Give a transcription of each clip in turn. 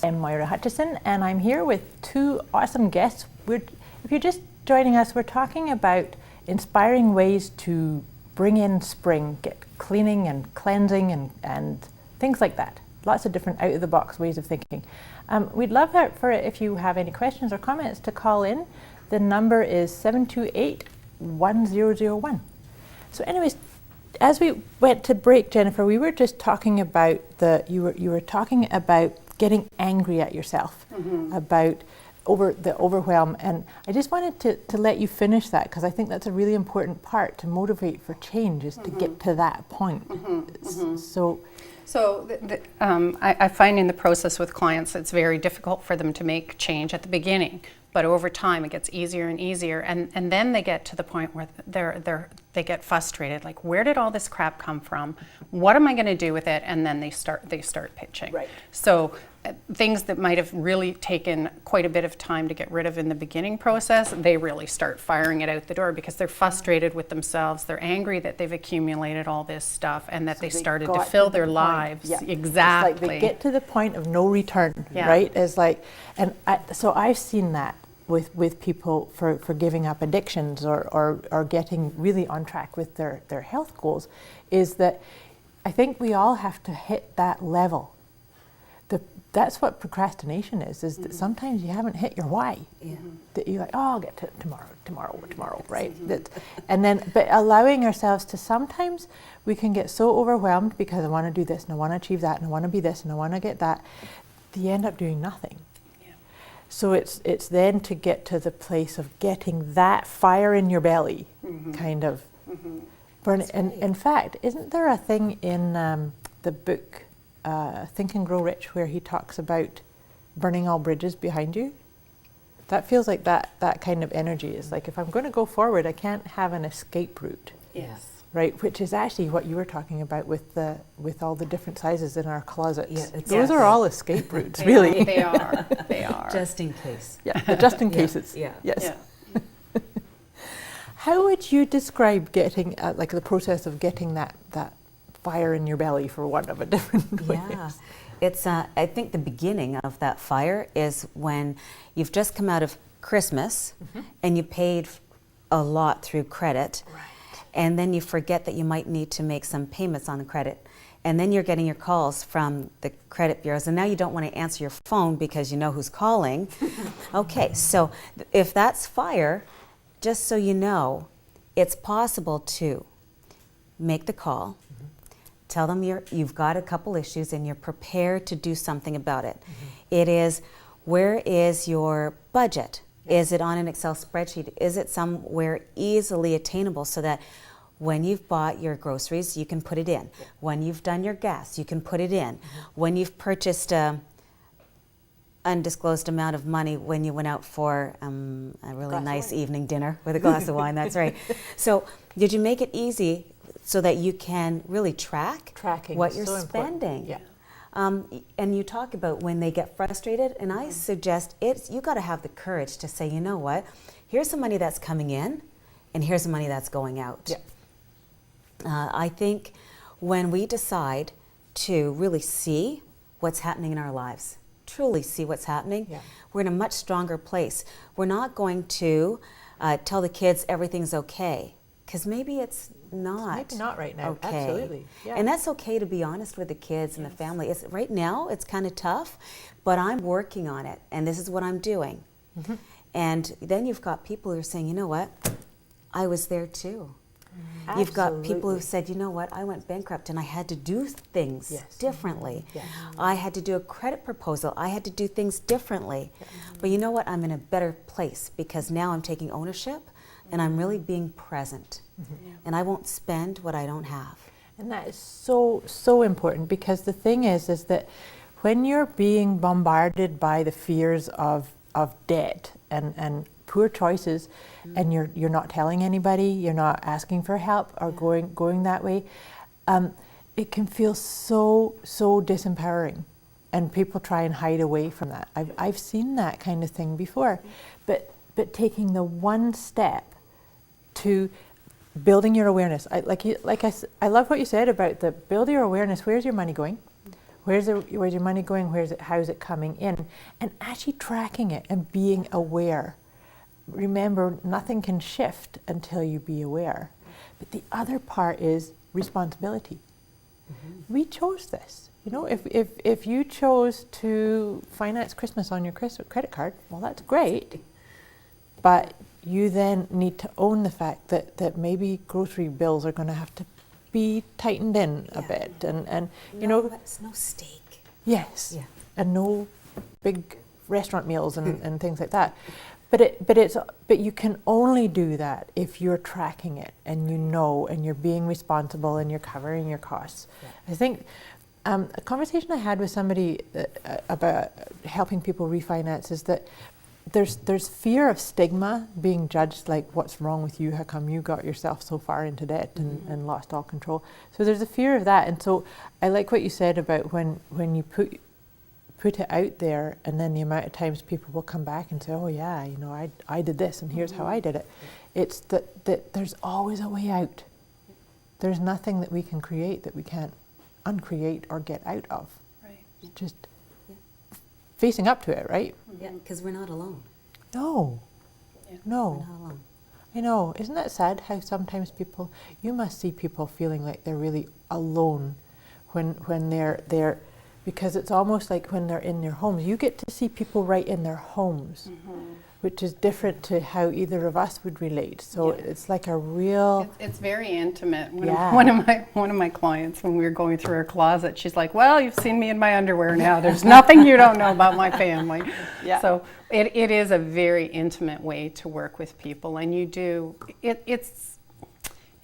I'm Moira and I'm here with two awesome guests. If you're just joining us, we're talking about inspiring ways to bring in spring, get cleaning and cleansing and things like that. Lots of different out-of-the-box ways of thinking. We'd love if you have any questions or comments to call in. The number is 728-1001. So anyways, as we went to break, Jennifer, we were just talking about you were talking about getting angry at yourself, about the overwhelm, and I just wanted to let you finish that, because I think that's a really important part to motivate for change, is to get to that point. So I find in the process with clients, it's very difficult for them to make change at the beginning, but over time it gets easier and easier, and then they get to the point where they get frustrated, like, where did all this crap come from? What am I going to do with it? And then they start pitching. Right. So things that might have really taken quite a bit of time to get rid of in the beginning process, they really start firing it out the door because they're frustrated with themselves. They're angry that they've accumulated all this stuff and that they started to fill their lives. Yeah. Exactly. It's like they get to the point of no return, Yeah. right? It's like, so I've seen that with people for giving up addictions or getting really on track with their health goals, is that I think we all have to hit that level. That's what procrastination is that sometimes you haven't hit your why. Yeah. That you're like, oh, I'll get to it tomorrow, right? But allowing ourselves to, sometimes we can get so overwhelmed because I want to do this and I want to achieve that and I want to be this and I want to get that, you end up doing nothing. Yeah. So it's then to get to the place of getting that fire in your belly, kind of burn it. And in fact, isn't there a thing in the book Think and Grow Rich where he talks about burning all bridges behind you? That feels like that kind of energy is like, if I'm going to go forward, I can't have an escape route. Yes. Right, which is actually what you were talking about with all the different sizes in our closets. Yeah, exactly. Those are all escape routes, really. They are. Just in case. Yeah, just in cases. Yeah. Yes. Yeah. How would you describe getting, like the process of getting that fire in your belly, for want of a different way? Yeah. It's, I think the beginning of that fire is when you've just come out of Christmas and you paid a lot through credit. Right. And then you forget that you might need to make some payments on the credit. And then you're getting your calls from the credit bureaus, and now you don't want to answer your phone because you know who's calling. Okay, so if that's fire, just so you know, it's possible to make the call, tell them you've got a couple issues and you're prepared to do something about it. It is, where is your budget? Is it on an Excel spreadsheet? Is it somewhere easily attainable so that when you've bought your groceries, you can put it in? When you've done your gas, you can put it in. When you've purchased a undisclosed amount of money when you went out for a really nice evening dinner with a glass of wine, that's right. So did you make it easy so that you can really tracking what you're spending? Yeah. And you talk about when they get frustrated, and I suggest you got to have the courage to say, you know what, here's the money that's coming in, and here's the money that's going out. Yeah. I think when we decide to really see what's happening in our lives, truly see what's happening, we're in a much stronger place. We're not going to tell the kids everything's okay, because maybe it's not. Maybe not right now. Okay. Absolutely. Yeah. And that's okay to be honest with the kids and the family. Right now, it's kind of tough, but I'm working on it, and this is what I'm doing. And then you've got people who are saying, you know what, I was there too. You've got people who said, you know what, I went bankrupt and I had to do things differently. I had to do a credit proposal. I had to do things differently. But you know what, I'm in a better place because now I'm taking ownership and I'm really being present. And I won't spend what I don't have. And that is so important, because the thing is that when you're being bombarded by the fears of debt and poor choices, and you're not telling anybody, you're not asking for help or going that way, it can feel so disempowering, and people try and hide away from that. I've seen that kind of thing before, but taking the one step to building your awareness. I love what you said about build your awareness. Where's your money going? where's your money going? How's it coming in? And actually tracking it and being aware. Remember, nothing can shift until you be aware. But the other part is responsibility. We chose this. You know, if you chose to finance Christmas on your credit card, well, that's great. But you then need to own the fact that maybe grocery bills are going to have to be tightened in a bit, and you know, it's no steak. Yes, Yeah. and no big restaurant meals and things like that. But you can only do that if you're tracking it and you know, and you're being responsible and you're covering your costs. Yeah. I think a conversation I had with somebody about helping people refinance is that there's fear of stigma, being judged, like, what's wrong with you? How come you got yourself so far into debt and lost all control? So there's a fear of that. And so I like what you said about when you put it out there, and then the amount of times people will come back and say, oh yeah, you know, I did this and here's how I did it. It's that there's always a way out. There's nothing that we can create that we can't uncreate or get out of. Right. It's just facing up to it, right? Yeah, because we're not alone. No. Yeah. We're No. not alone. I know. Isn't that sad how sometimes you must see people feeling like they're really alone when they're because it's almost like when they're in their homes. You get to see people right in their homes, which is different to how either of us would relate. So Yeah. it's like a real... It's very intimate. Yeah. One of my clients, when we were going through her closet, she's like, well, you've seen me in my underwear now. There's nothing you don't know about my family. Yeah. So it is a very intimate way to work with people. And you do,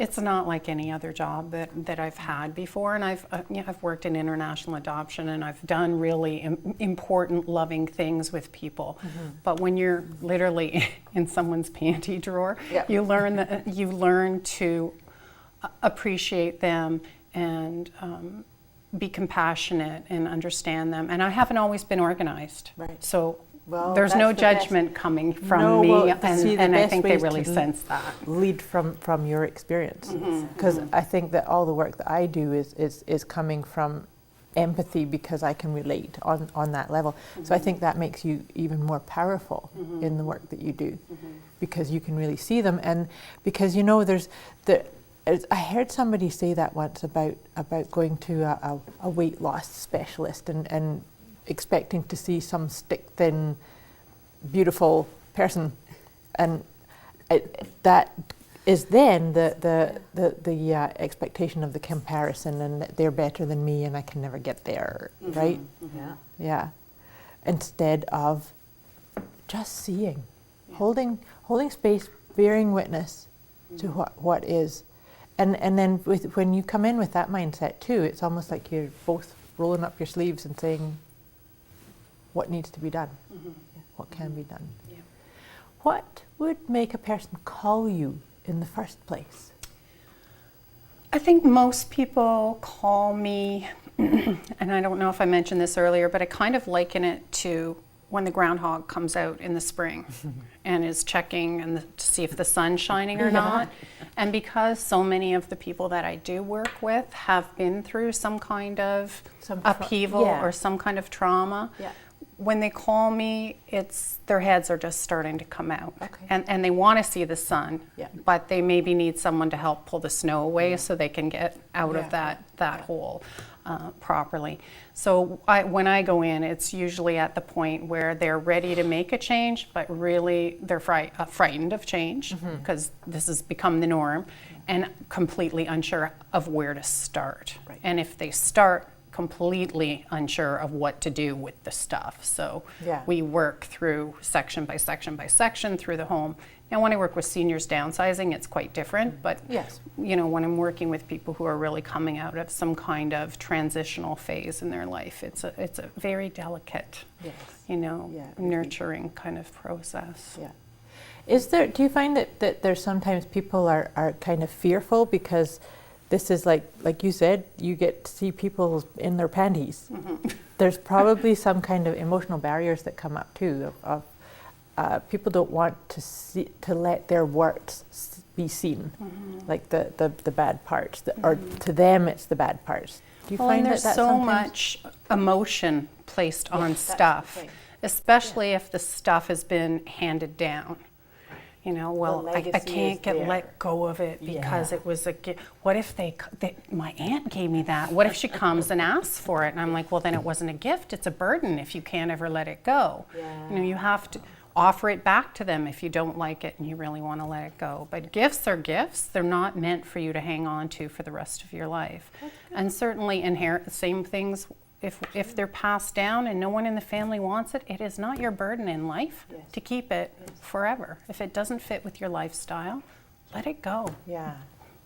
it's not like any other job that I've had before. And I've worked in international adoption, and I've done really important, loving things with people. But when you're literally in someone's panty drawer, you learn to appreciate them and be compassionate and understand them. And I haven't always been organized. Right. So Well, there's that's no the best. judgment coming from No, me, well, see, the and I best think way they is really to sense that. lead from your experience, because I think that all the work that I do is coming from empathy, because I can relate on that level. So I think that makes you even more powerful in the work that you do, because you can really see them. And because, you know, I heard somebody say that once about going to a weight loss specialist and expecting to see some stick-thin, beautiful person, and that is then the expectation of the comparison, and that they're better than me and I can never get there, right? Yeah. Yeah. Instead of just seeing, holding space, bearing witness to what is, and then when you come in with that mindset too, it's almost like you're both rolling up your sleeves and saying, what needs to be done? What can be done? Yeah. What would make a person call you in the first place? I think most people call me, and I don't know if I mentioned this earlier, but I kind of liken it to when the groundhog comes out in the spring and is checking to see if the sun's shining or not. And because so many of the people that I do work with have been through some kind of upheaval or some kind of trauma, when they call me, it's their heads are just starting to come out. And they want to see the sun, but they maybe need someone to help pull the snow away so they can get out of that hole properly. So when I go in, it's usually at the point where they're ready to make a change, but really they're frightened of change, because this has become the norm, and completely unsure of where to start. And if they start, completely unsure of what to do with the stuff. So we work through section by section by section through the home. Now, when I work with seniors downsizing, it's quite different, but you know, when I'm working with people who are really coming out of some kind of transitional phase in their life, it's a very delicate, you know, nurturing kind of process. Do you find that there's sometimes people are kind of fearful, because this is like you said, you get to see people in their panties. There's probably some kind of emotional barriers that come up too. Of people don't want to let their warts be seen, like the bad parts, or to them it's the bad parts. Do you Well, and find there's that so sometimes- much emotion placed on that's the stuff, thing. especially if the stuff has been handed down. You know, well, I legacy is can't get there. let go of it because Yeah. it was a gift. What if my aunt gave me that? What if she comes and asks for it? And I'm like, well, then it wasn't a gift. It's a burden if you can't ever let it go. You know, you have to offer it back to them if you don't like it and you really want to let it go. But gifts are gifts. They're not meant for you to hang on to for the rest of your life. And certainly inherit the same things. If they're passed down and no one in the family wants it, it is not your burden in life to keep it forever. If it doesn't fit with your lifestyle, let it go. Yeah.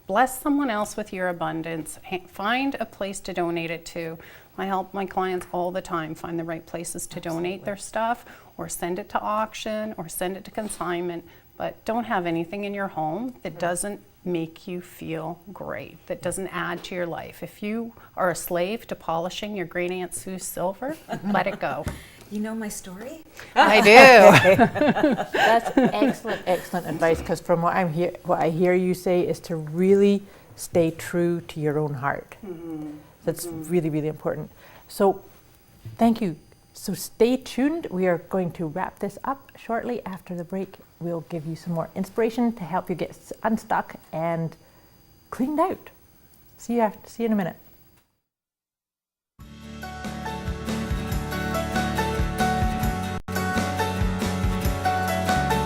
Bless someone else with your abundance. Find a place to donate it to. I help my clients all the time find the right places to donate their stuff, or send it to auction, or send it to consignment. But don't have anything in your home that doesn't make you feel great, that doesn't add to your life. If you are a slave to polishing your great Aunt Sue's silver, let it go. You know my story? I do. That's excellent advice, because from what I hear you say is to really stay true to your own heart. That's really, really important. So thank you. So stay tuned. We are going to wrap this up shortly. After the break, we'll give you some more inspiration to help you get unstuck and cleaned out. See you in a minute.